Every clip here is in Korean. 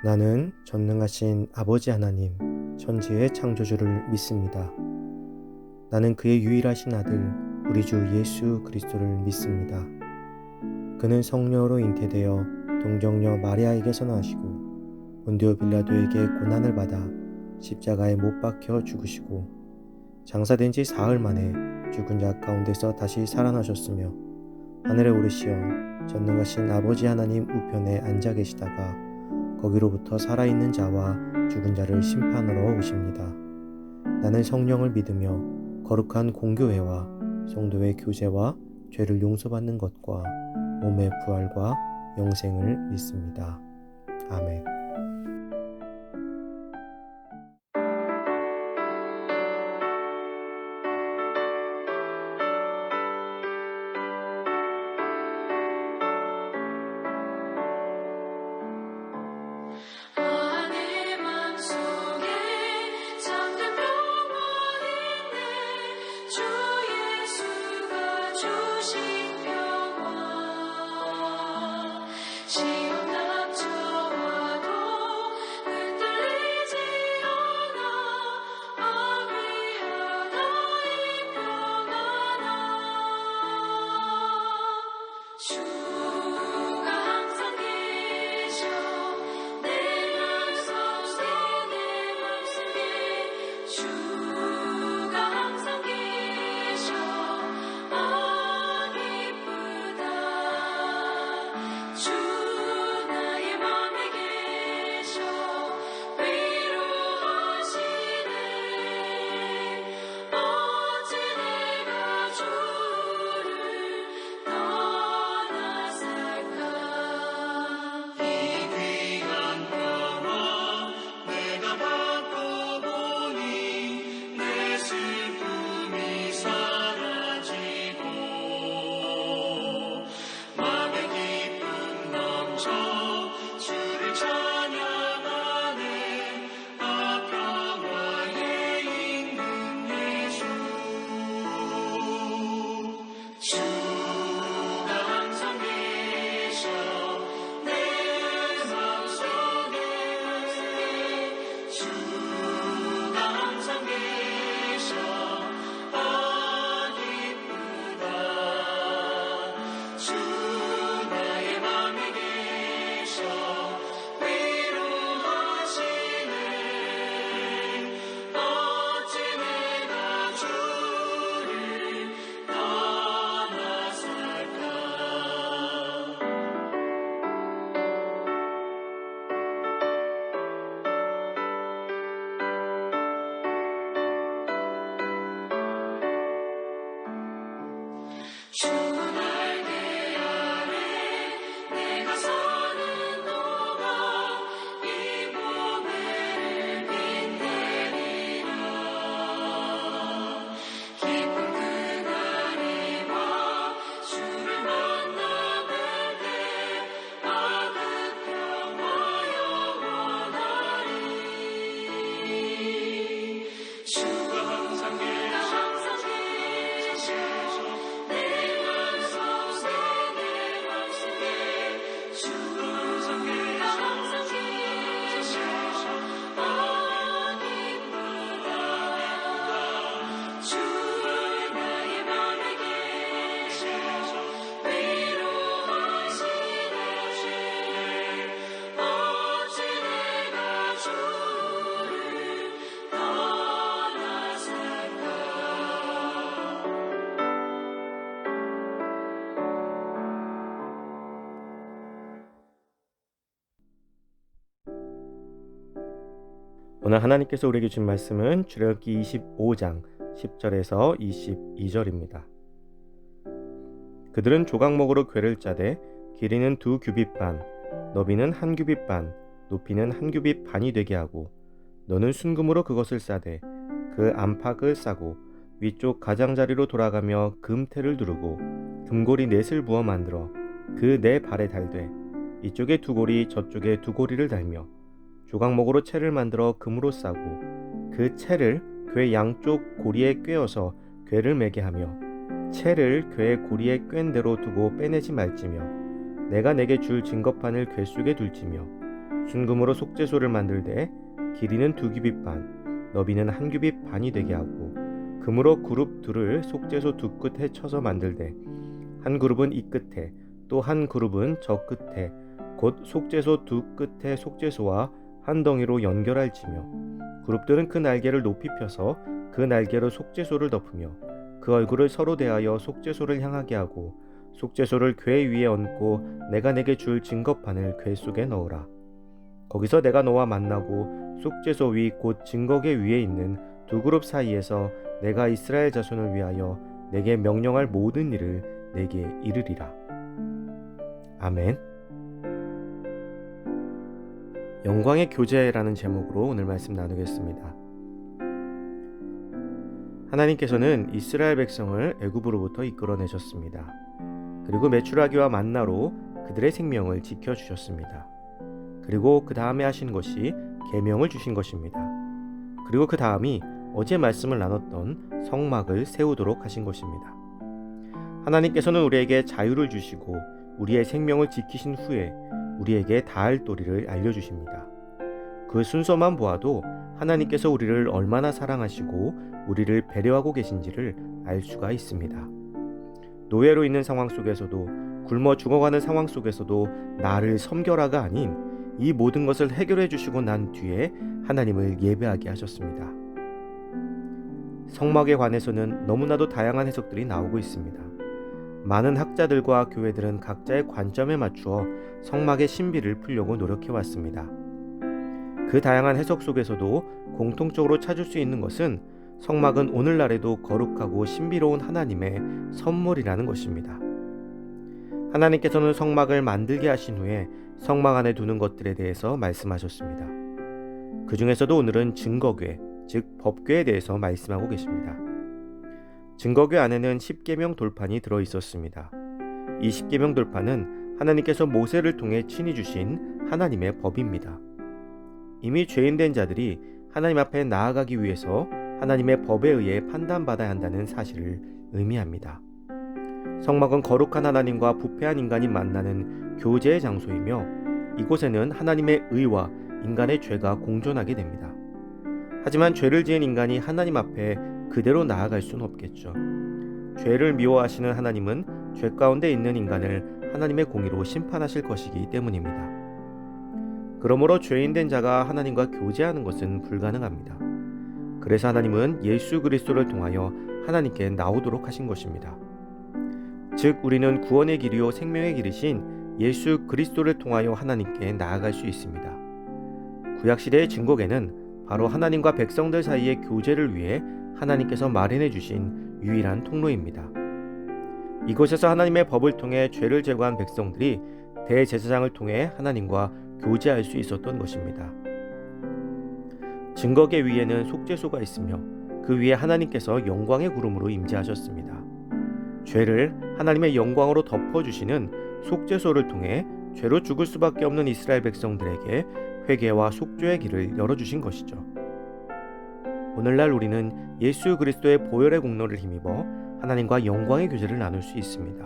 나는 전능하신 아버지 하나님, 천지의 창조주를 믿습니다. 나는 그의 유일하신 아들, 우리 주 예수 그리스도를 믿습니다. 그는 성령으로 잉태되어 동정녀 마리아에게서 나시고 본디오 빌라도에게 고난을 받아 십자가에 못 박혀 죽으시고 장사된 지 사흘 만에 죽은 자 가운데서 다시 살아나셨으며 하늘에 오르시어 전능하신 아버지 하나님 우편에 앉아 계시다가 거기로부터 살아있는 자와 죽은 자를 심판하러 오십니다. 나는 성령을 믿으며 거룩한 공교회와 성도의 교제와 죄를 용서받는 것과 몸의 부활과 영생을 믿습니다. 아멘. 내 맘속에 잠든 평안이 있네. 주 예수가 주신 평안. 시험 닥쳐와도 흔들리지 않아. 아귀하다 이 평안아. 주가 항상 계셔. 내 맘속에 주가 항상 계셔. 아 기쁘다. 주 나의 맘에 계셔. 위로하시네. 어찌 내가 주를 떠나 살까. 이 귀한 평화 내가 받고 보니 내 슬픔이 사라지고 맘에 기쁨 넘쳐 주를 찬양하네. 아 평화에 있는 예수. 주가 항상 계셔. 내 맘속에 주가 항상 계셔. 아 기쁘다. 주 나의 맘에 계셔. 위로하시네. 어찌 내가 주를 떠나 살까. 주 날개 아래 내가 서는 동안 이 몸을 빛내리라. 기쁜 그날이 와 주를 만나뵐 때 아 그 평화 영원하리. 주가 항상 계셔. 내 맘속에 주가 항상 계셔. 아 기쁘다. 주 나의 맘에 계셔. 위로하시네. 어찌 내가 주를 떠나 살까. 오늘 하나님께서 우리에게 주신 말씀은 출애굽기 25장 10절에서 22절입니다. 그들은 조각목으로 궤를 짜되 길이는 2규빗 반, 너비는 1규빗 반, 높이는 1규빗 반이 되게 하고 너는 순금으로 그것을 싸되 그 안팎을 싸고 위쪽 가장자리로 돌아가며 금테를 두르고 금고리 넷을 부어 만들어 그 네 발에 달되 이쪽에 2고리 저쪽에 2고리를 달며 조각목으로 채를 만들어 금으로 싸고 그 채를 궤 양쪽 고리에 꿰어서 궤를 매게 하며 채를 궤 고리에 꿰인 대로 두고 빼내지 말지며 내가 내게 줄 증거판을 궤 속에 둘지며 순금으로 속죄소를 만들되 길이는 2규빗 반, 너비는 1규빗 반이 되게 하고 금으로 그룹 둘을 속죄소 두 끝에 쳐서 만들되 한 그룹은 이 끝에 또 한 그룹은 저 끝에 곧 속죄소 두 끝에 속죄소와 한 덩이로 연결할지며 그룹들은 그 날개를 높이 펴서 그 날개로 속죄소를 덮으며 그 얼굴을 서로 대하여 속죄소를 향하게 하고 속죄소를 궤 위에 얹고 내가 내게 줄 증거판을 궤 속에 넣으라. 거기서 내가 너와 만나고 속죄소 위 곧 증거궤 위에 있는 두 그룹 사이에서 내가 이스라엘 자손을 위하여 내게 명령할 모든 일을 내게 이르리라. 아멘. 영광의 교제라는 제목으로 오늘 말씀 나누겠습니다. 하나님께서는 이스라엘 백성을 애굽으로부터 이끌어내셨습니다. 그리고 메추라기와 만나로 그들의 생명을 지켜주셨습니다. 그리고 그 다음에 하신 것이 계명을 주신 것입니다. 그리고 그 다음이 어제 말씀을 나눴던 성막을 세우도록 하신 것입니다. 하나님께서는 우리에게 자유를 주시고 우리의 생명을 지키신 후에 우리에게 다할 도리를 알려주십니다. 그 순서만 보아도 하나님께서 우리를 얼마나 사랑하시고 우리를 배려하고 계신지를 알 수가 있습니다. 노예로 있는 상황 속에서도 굶어 죽어가는 상황 속에서도 나를 섬겨라가 아닌 이 모든 것을 해결해 주시고 난 뒤에 하나님을 예배하게 하셨습니다. 성막에 관해서는 너무나도 다양한 해석들이 나오고 있습니다. 많은 학자들과 교회들은 각자의 관점에 맞추어 성막의 신비를 풀려고 노력해 왔습니다. 그 다양한 해석 속에서도 공통적으로 찾을 수 있는 것은 성막은 오늘날에도 거룩하고 신비로운 하나님의 선물이라는 것입니다. 하나님께서는 성막을 만들게 하신 후에 성막 안에 두는 것들에 대해서 말씀하셨습니다. 그 중에서도 오늘은 증거궤, 즉 법궤에 대해서 말씀하고 계십니다. 증거궤 안에는 십계명 돌판이 들어 있었습니다. 이 십계명 돌판은 하나님께서 모세를 통해 친히 주신 하나님의 법입니다. 이미 죄인된 자들이 하나님 앞에 나아가기 위해서 하나님의 법에 의해 판단받아야 한다는 사실을 의미합니다. 성막은 거룩한 하나님과 부패한 인간이 만나는 교제의 장소이며 이곳에는 하나님의 의와 인간의 죄가 공존하게 됩니다. 하지만 죄를 지은 인간이 하나님 앞에 그대로 나아갈 수는 없겠죠. 죄를 미워하시는 하나님은 죄 가운데 있는 인간을 하나님의 공의로 심판하실 것이기 때문입니다. 그러므로 죄인된 자가 하나님과 교제하는 것은 불가능합니다. 그래서 하나님은 예수 그리스도를 통하여 하나님께 나오도록 하신 것입니다. 즉 우리는 구원의 길이요 생명의 길이신 예수 그리스도를 통하여 하나님께 나아갈 수 있습니다. 구약시대의 증거궤는 바로 하나님과 백성들 사이의 교제를 위해 하나님께서 마련해 주신 유일한 통로입니다. 이곳에서 하나님의 법을 통해 죄를 제거한 백성들이 대제사장을 통해 하나님과 교제할 수 있었던 것입니다. 증거궤 위에는 속죄소가 있으며 그 위에 하나님께서 영광의 구름으로 임재하셨습니다. 죄를 하나님의 영광으로 덮어주시는 속죄소를 통해 죄로 죽을 수밖에 없는 이스라엘 백성들에게 회개와 속죄의 길을 열어주신 것이죠. 오늘날 우리는 예수 그리스도의 보혈의 공로를 힘입어 하나님과 영광의 교제를 나눌 수 있습니다.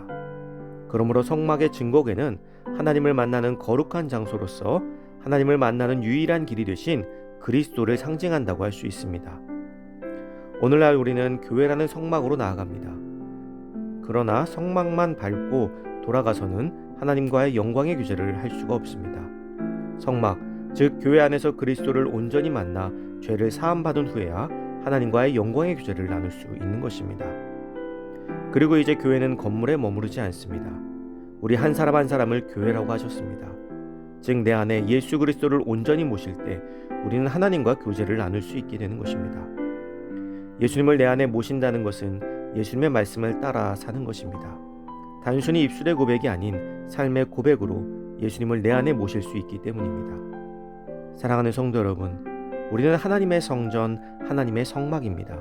그러므로 성막의 증거궤는 하나님을 만나는 거룩한 장소로서 하나님을 만나는 유일한 길이 되신 그리스도를 상징한다고 할 수 있습니다. 오늘날 우리는 교회라는 성막으로 나아갑니다. 그러나 성막만 밟고 돌아가서는 하나님과의 영광의 교제를 할 수가 없습니다. 성막, 즉 교회 안에서 그리스도를 온전히 만나 죄를 사함받은 후에야 하나님과의 영광의 교제를 나눌 수 있는 것입니다. 그리고 이제 교회는 건물에 머무르지 않습니다. 우리 한 사람 한 사람을 교회라고 하셨습니다. 즉 내 안에 예수 그리스도를 온전히 모실 때 우리는 하나님과 교제를 나눌 수 있게 되는 것입니다. 예수님을 내 안에 모신다는 것은 예수님의 말씀을 따라 사는 것입니다. 단순히 입술의 고백이 아닌 삶의 고백으로 예수님을 내 안에 모실 수 있기 때문입니다. 사랑하는 성도 여러분, 우리는 하나님의 성전, 하나님의 성막입니다.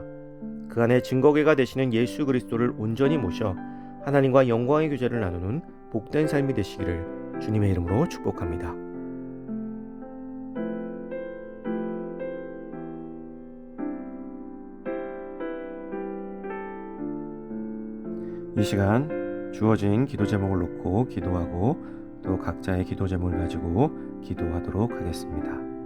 그 안에 증거궤가 되시는 예수 그리스도를 온전히 모셔 하나님과 영광의 교제를 나누는 복된 삶이 되시기를 주님의 이름으로 축복합니다. 이 시간 주어진 기도 제목을 놓고 기도하고 또 각자의 기도 제목을 가지고 기도하도록 하겠습니다.